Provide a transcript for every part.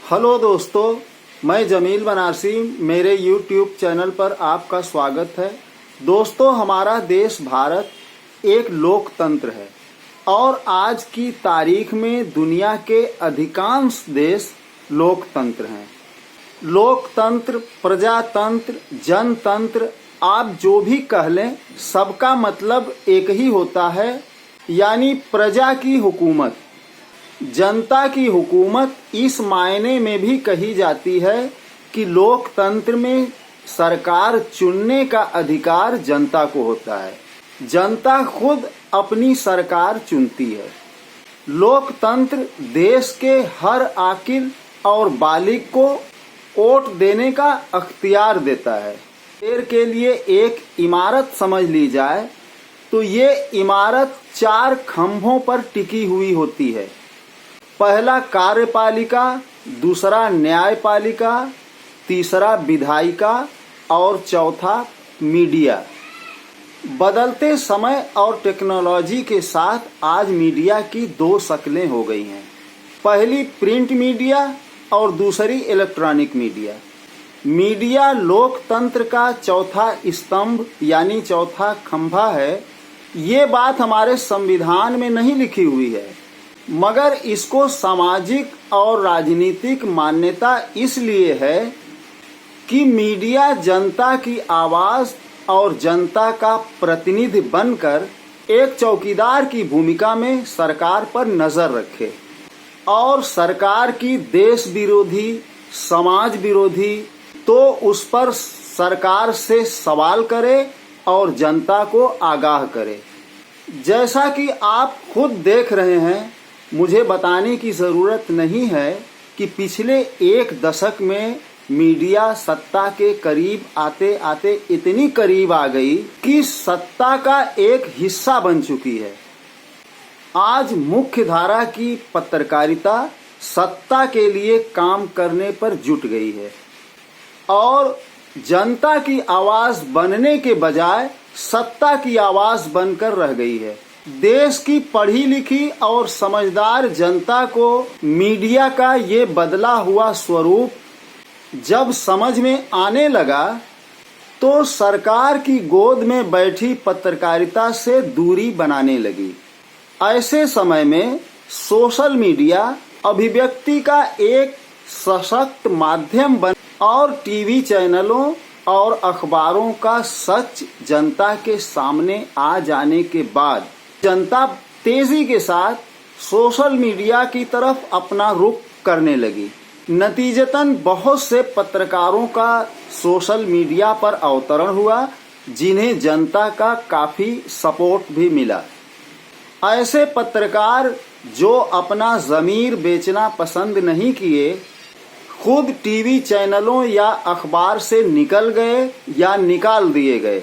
Hello दोस्तों, मैं जमील बनारसी, मेरे YouTube चैनल पर आपका स्वागत है। दोस्तों, हमारा देश भारत एक लोकतंत्र है और आज की तारीख में दुनिया के अधिकांश देश लोकतंत्र हैं। लोकतंत्र, प्रजातंत्र, जनतंत्र, आप जो भी कह लें, सबका मतलब एक ही होता है, यानी प्रजा की हुकूमत। जनता की हुकूमत इस मायने में भी कही जाती है कि लोकतंत्र में सरकार चुनने का अधिकार जनता को होता है। जनता खुद अपनी सरकार चुनती है। लोकतंत्र देश के हर आकिल और बालिग को वोट देने का अख्तियार देता है। देर के लिए एक इमारत समझ ली जाए तो ये इमारत 4 खंभों पर टिकी हुई होती है। पहला कार्यपालिका, दूसरा न्यायपालिका, तीसरा विधायिका और चौथा मीडिया। बदलते समय और टेक्नोलॉजी के साथ आज मीडिया की 2 शक्लें हो गई हैं। पहली प्रिंट मीडिया और दूसरी इलेक्ट्रॉनिक मीडिया। मीडिया लोकतंत्र का चौथा स्तंभ यानी चौथा खंभा है। ये बात हमारे संविधान में नहीं लिखी हुई है, मगर इसको सामाजिक और राजनीतिक मान्यता इसलिए है कि मीडिया जनता की आवाज़ और जनता का प्रतिनिधि बनकर एक चौकीदार की भूमिका में सरकार पर नज़र रखे और सरकार की देश विरोधी, समाज विरोधी तो उस पर सरकार से सवाल करे और जनता को आगाह करे। जैसा कि आप खुद देख रहे हैं, मुझे बताने की ज़रूरत नहीं है कि पिछले 1 दशक में मीडिया सत्ता के करीब आते आते इतनी करीब आ गई कि सत्ता का एक हिस्सा बन चुकी है। आज मुख्य धारा की पत्रकारिता सत्ता के लिए काम करने पर जुट गई है और जनता की आवाज़ बनने के बजाय सत्ता की आवाज़ बनकर रह गई है। देश की पढ़ी लिखी और समझदार जनता को मीडिया का ये बदला हुआ स्वरूप जब समझ में आने लगा तो सरकार की गोद में बैठी पत्रकारिता से दूरी बनाने लगी। ऐसे समय में सोशल मीडिया अभिव्यक्ति का एक सशक्त माध्यम बन और टीवी चैनलों और अखबारों का सच जनता के सामने आ जाने के बाद जनता तेजी के साथ सोशल मीडिया की तरफ अपना रुख करने लगी। नतीजतन बहुत से पत्रकारों का सोशल मीडिया पर अवतरण हुआ, जिन्हें जनता का काफ़ी सपोर्ट भी मिला। ऐसे पत्रकार जो अपना ज़मीर बेचना पसंद नहीं किए, खुद टीवी चैनलों या अखबार से निकल गए या निकाल दिए गए।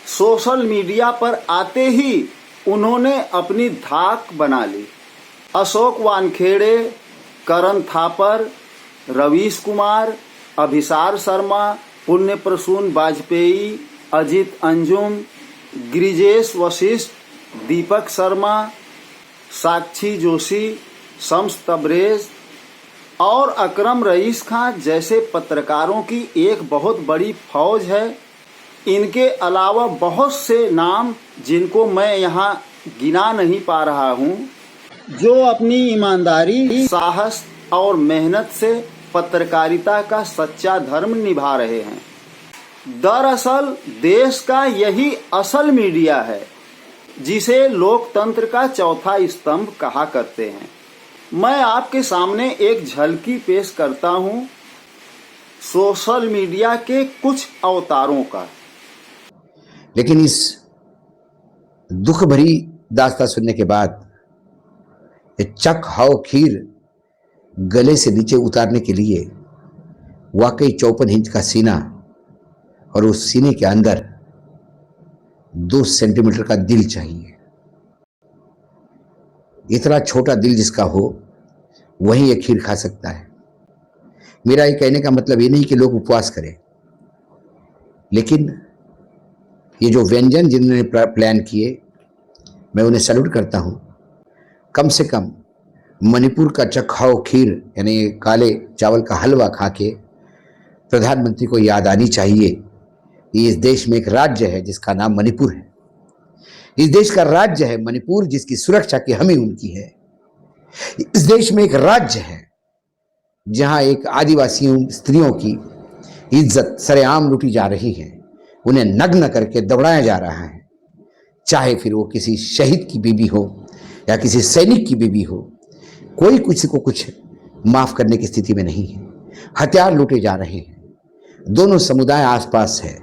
सोशल मीडिया पर आते ही उन्होंने अपनी धाक बना ली। अशोक वानखेड़े, करण थापर, रवीश कुमार, अभिसार शर्मा, पुण्य प्रसून वाजपेयी, अजित अंजुम, गिरिजेश वशिष्ठ, दीपक शर्मा, साक्षी जोशी, शम्स तबरेज और अकरम रईस खां जैसे पत्रकारों की एक बहुत बड़ी फौज है। इनके अलावा बहुत से नाम जिनको मैं यहाँ गिना नहीं पा रहा हूँ, जो अपनी ईमानदारी, साहस और मेहनत से पत्रकारिता का सच्चा धर्म निभा रहे हैं। दरअसल देश का यही असल मीडिया है, जिसे लोकतंत्र का चौथा स्तंभ कहा करते हैं। मैं आपके सामने एक झलकी पेश करता हूँ सोशल मीडिया के कुछ अवतारों का। लेकिन इस दुख भरी दास्तां सुनने के बाद ये चक हाव खीर गले से नीचे उतारने के लिए वाकई 54 इंच का सीना और उस सीने के अंदर 2 सेंटीमीटर का दिल चाहिए। इतना छोटा दिल जिसका हो वही ये खीर खा सकता है। मेरा ये कहने का मतलब ये नहीं कि लोग उपवास करें, लेकिन ये जो व्यंजन जिन्होंने प्लान किए, मैं उन्हें सैल्यूट करता हूँ। कम से कम मणिपुर का चखाओ खीर यानी काले चावल का हलवा खा के प्रधानमंत्री को याद आनी चाहिए कि इस देश में एक राज्य है जिसका नाम मणिपुर है। इस देश का राज्य है मणिपुर, जिसकी सुरक्षा की हमी उनकी है। इस देश में एक राज्य है जहां एक आदिवासी स्त्रियों की इज्जत सरेआम लूटी जा रही है, उन्हें नग्न करके दौड़ाया जा रहा है, चाहे फिर वो किसी शहीद की बीवी हो या किसी सैनिक की बीवी हो। कोई किसी को कुछ माफ करने की स्थिति में नहीं है। हथियार लूटे जा रहे हैं, दोनों समुदाय आसपास है,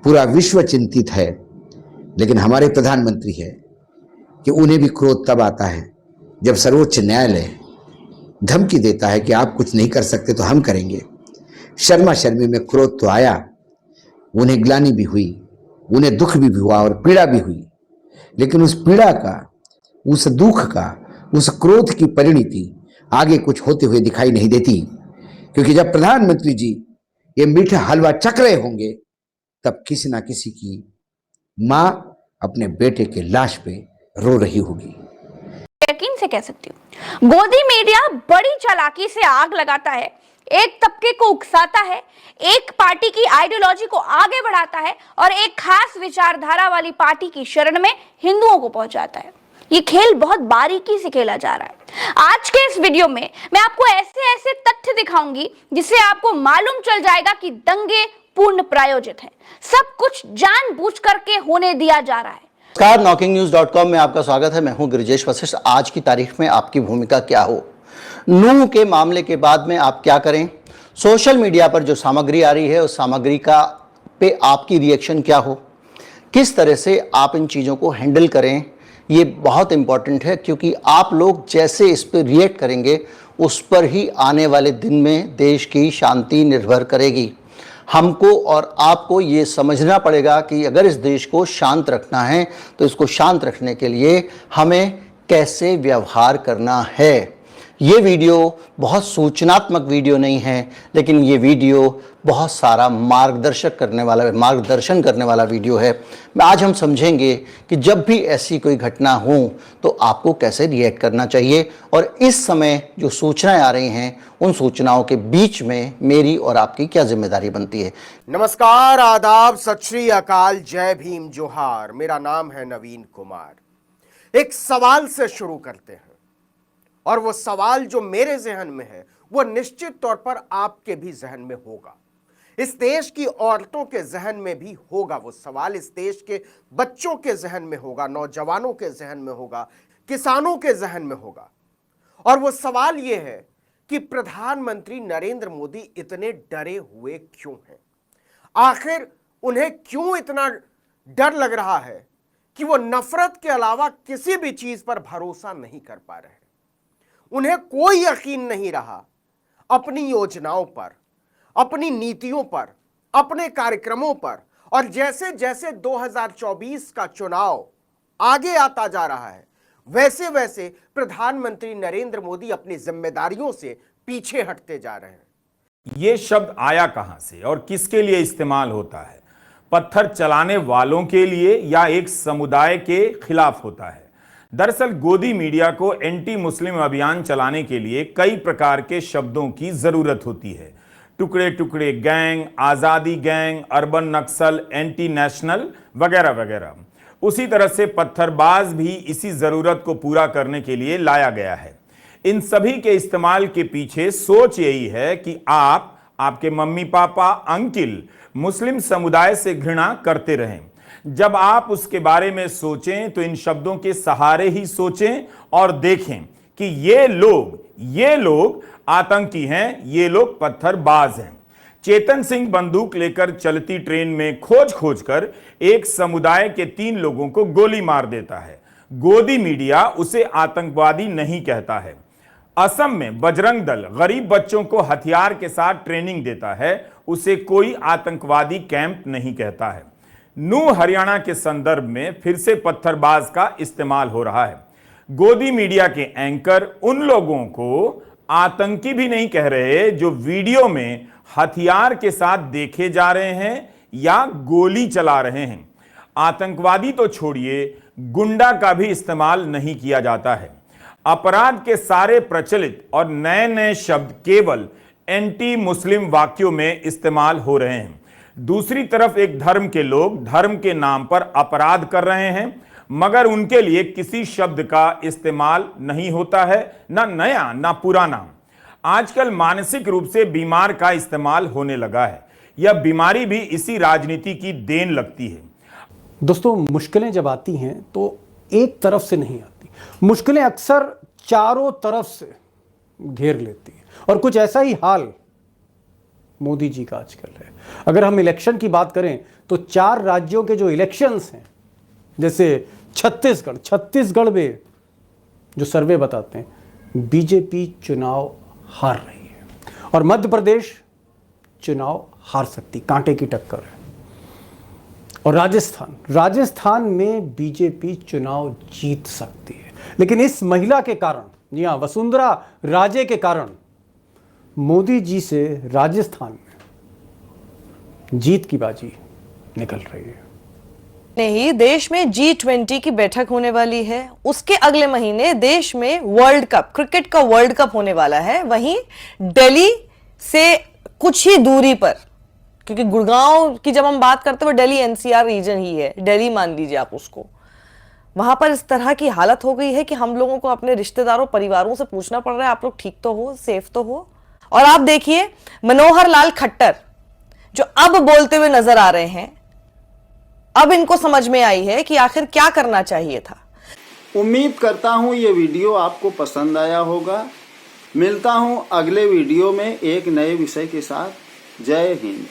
पूरा विश्व चिंतित है। लेकिन हमारे प्रधानमंत्री है कि उन्हें भी क्रोध तब आता है जब सर्वोच्च न्यायालय धमकी देता है कि आप कुछ नहीं कर सकते तो हम करेंगे। शर्मा शर्मी में क्रोध तो आया, उन्हें ग्लानि भी हुई, उन्हें दुख भी हुआ और पीड़ा भी हुई। लेकिन उस पीड़ा का, उस दुख का, उस क्रोध की परिणति आगे कुछ होते हुए दिखाई नहीं देती, क्योंकि जब प्रधानमंत्री जी ये मीठा हलवा चख रहे होंगे तब किसी ना किसी की मां अपने बेटे के लाश पे रो रही होगी। यकीन से कह सकती हूँ, गोदी मीडिया बड़ी चालाकी से आग लगाता है, एक तबके को उकसाता है, एक पार्टी की आइडियोलॉजी को आगे बढ़ाता है और एक खास विचारधारा वाली पार्टी की शरण में हिंदुओं को पहुंचाता है। ये खेल बहुत बारीकी से खेला जा रहा है। आज के इस वीडियो में मैं आपको ऐसे ऐसे तथ्य दिखाऊंगी जिससे आपको मालूम चल जाएगा कि दंगे पूर्ण प्रायोजित है, सब कुछ जानबूझ करके होने दिया जा रहा है। नमस्कार, knocking-news.com में आपका स्वागत है। मैं हूं गिरिजेश वशिष्ठ। आज की तारीख में आपकी भूमिका क्या हो, नूह के मामले के बाद में आप क्या करें, सोशल मीडिया पर जो सामग्री आ रही है उस सामग्री का पे आपकी रिएक्शन क्या हो, किस तरह से आप इन चीज़ों को हैंडल करें, ये बहुत इंपॉर्टेंट है। क्योंकि आप लोग जैसे इस पर रिएक्ट करेंगे उस पर ही आने वाले दिन में देश की शांति निर्भर करेगी। हमको और आपको ये समझना पड़ेगा कि अगर इस देश को शांत रखना है तो इसको शांत रखने के लिए हमें कैसे व्यवहार करना है। ये वीडियो बहुत सूचनात्मक वीडियो नहीं है, लेकिन ये वीडियो बहुत सारा मार्गदर्शन करने वाला वीडियो है। आज हम समझेंगे कि जब भी ऐसी कोई घटना हो तो आपको कैसे रिएक्ट करना चाहिए, और इस समय जो सूचनाएं आ रही हैं उन सूचनाओं के बीच में मेरी और आपकी क्या जिम्मेदारी बनती है। नमस्कार, आदाब, सत श्री अकाल, जय भीम, जोहार। मेरा नाम है नवीन कुमार। एक सवाल से शुरू करते हैं, और वो सवाल जो मेरे जहन में है वो निश्चित तौर पर आपके भी जहन में होगा, इस देश की औरतों के जहन में भी होगा। वो सवाल इस देश के बच्चों के जहन में होगा, नौजवानों के जहन में होगा, किसानों के जहन में होगा। और वो सवाल ये है कि प्रधानमंत्री नरेंद्र मोदी इतने डरे हुए क्यों हैं? आखिर उन्हें क्यों इतना डर लग रहा है कि वो नफरत के अलावा किसी भी चीज पर भरोसा नहीं कर पा रहे? उन्हें कोई यकीन नहीं रहा अपनी योजनाओं पर, अपनी नीतियों पर, अपने कार्यक्रमों पर। और जैसे जैसे 2024 का चुनाव आगे आता जा रहा है, वैसे वैसे प्रधानमंत्री नरेंद्र मोदी अपनी जिम्मेदारियों से पीछे हटते जा रहे हैं। ये शब्द आया कहां से और किसके लिए इस्तेमाल होता है? पत्थर चलाने वालों के लिए या एक समुदाय के खिलाफ होता है? दरअसल गोदी मीडिया को एंटी मुस्लिम अभियान चलाने के लिए कई प्रकार के शब्दों की जरूरत होती है। टुकड़े टुकड़े गैंग, आजादी गैंग, अर्बन नक्सल, एंटी नेशनल वगैरह वगैरह। उसी तरह से पत्थरबाज भी इसी जरूरत को पूरा करने के लिए लाया गया है। इन सभी के इस्तेमाल के पीछे सोच यही है कि आपके मम्मी पापा, अंकिल मुस्लिम समुदाय से घृणा करते रहें। जब आप उसके बारे में सोचें तो इन शब्दों के सहारे ही सोचें और देखें कि ये लोग आतंकी हैं, ये लोग पत्थरबाज हैं। चेतन सिंह बंदूक लेकर चलती ट्रेन में खोज कर एक समुदाय के 3 लोगों को गोली मार देता है। गोदी मीडिया उसे आतंकवादी नहीं कहता है। असम में बजरंग दल गरीब बच्चों को हथियार के साथ ट्रेनिंग देता है, उसे कोई आतंकवादी कैंप नहीं कहता है। नूह हरियाणा के संदर्भ में फिर से पत्थरबाज का इस्तेमाल हो रहा है। गोदी मीडिया के एंकर उन लोगों को आतंकी भी नहीं कह रहे जो वीडियो में हथियार के साथ देखे जा रहे हैं या गोली चला रहे हैं। आतंकवादी तो छोड़िए, गुंडा का भी इस्तेमाल नहीं किया जाता है। अपराध के सारे प्रचलित और नए नए शब्द केवल एंटी मुस्लिम वाक्यों में इस्तेमाल हो रहे हैं। दूसरी तरफ एक धर्म के लोग धर्म के नाम पर अपराध कर रहे हैं, मगर उनके लिए किसी शब्द का इस्तेमाल नहीं होता है, ना नया ना पुराना। आजकल मानसिक रूप से बीमार का इस्तेमाल होने लगा है। यह बीमारी भी इसी राजनीति की देन लगती है। दोस्तों, मुश्किलें जब आती हैं तो एक तरफ से नहीं आती, मुश्किलें अक्सर चारों तरफ से घेर लेती हैं। और कुछ ऐसा ही हाल मोदी जी का आजकल है। अगर हम इलेक्शन की बात करें तो 4 राज्यों के जो इलेक्शंस हैं, जैसे छत्तीसगढ़ में जो सर्वे बताते हैं बीजेपी चुनाव हार रही है, और मध्य प्रदेश चुनाव हार सकती, कांटे की टक्कर है। और राजस्थान में बीजेपी चुनाव जीत सकती है। लेकिन इस महिला के कारण, जी हाँ, वसुंधरा राजे के कारण मोदी जी से राजस्थान में जीत की बाजी निकल रही है। नहीं, देश में G20 की बैठक होने वाली है। उसके अगले महीने देश में वर्ल्ड कप, क्रिकेट का वर्ल्ड कप होने वाला है। वहीं दिल्ली से कुछ ही दूरी पर, क्योंकि गुड़गांव की जब हम बात करते हैं वो दिल्ली NCR रीजन ही है, दिल्ली मान लीजिए आप उसको, वहां पर इस तरह की हालत हो गई है कि हम लोगों को अपने रिश्तेदारों परिवारों से पूछना पड़ रहा है आप लोग ठीक तो हो, सेफ तो हो। और आप देखिए मनोहर लाल खट्टर जो अब बोलते हुए नजर आ रहे हैं, अब इनको समझ में आई है कि आखिर क्या करना चाहिए था। उम्मीद करता हूँ ये वीडियो आपको पसंद आया होगा। मिलता हूँ अगले वीडियो में एक नए विषय के साथ। जय हिंद।